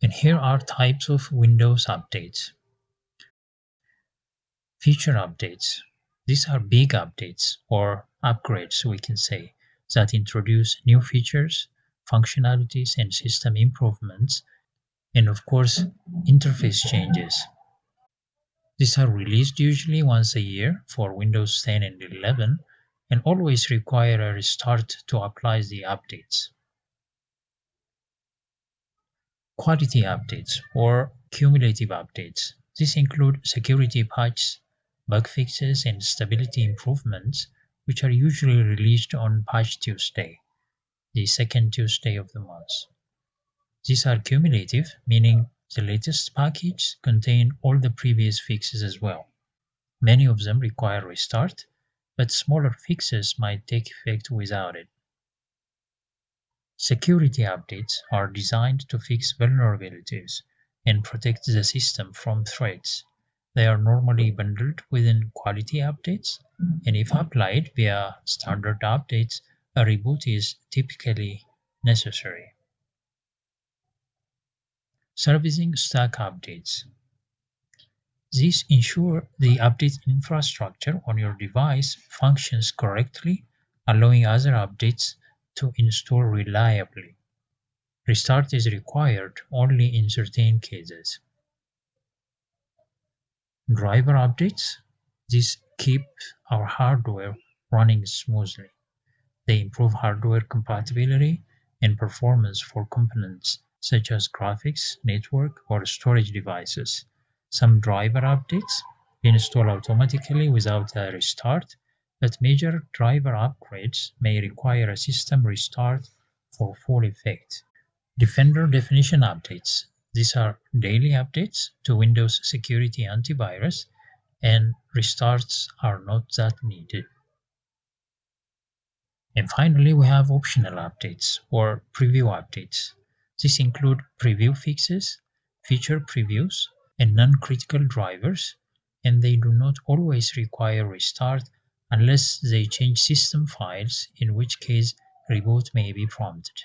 And here are types of Windows updates. Feature updates. These are big updates or upgrades, we can say, that introduce new features, functionalities, and system improvements, and of course, interface changes. These are released usually once a year for Windows 10 and 11 and always require a restart to apply the updates. Quality updates or cumulative updates. These include security patches, bug fixes, and stability improvements, which are usually released on Patch Tuesday, the second Tuesday of the month. These are cumulative, meaning the latest package contain all the previous fixes as well. Many of them require restart, but smaller fixes might take effect without it. Security updates are designed to fix vulnerabilities and protect the system from threats. They are normally bundled within quality updates, and if applied via standard updates, a reboot is typically necessary. Servicing stack updates. These ensure the update infrastructure on your device functions correctly, allowing other updates to install reliably. Restart is required only in certain cases. Driver updates. These keep our hardware running smoothly. They improve hardware compatibility and performance for components such as graphics, network, or storage devices. Some driver updates install automatically without a restart, but major driver upgrades may require a system restart for full effect. Defender definition updates. These are daily updates to Windows Security Antivirus, and restarts are not that needed. And finally, we have optional updates or preview updates. These include preview fixes, feature previews, and non-critical drivers, and they do not always require restart unless they change system files, in which case reboot may be prompted.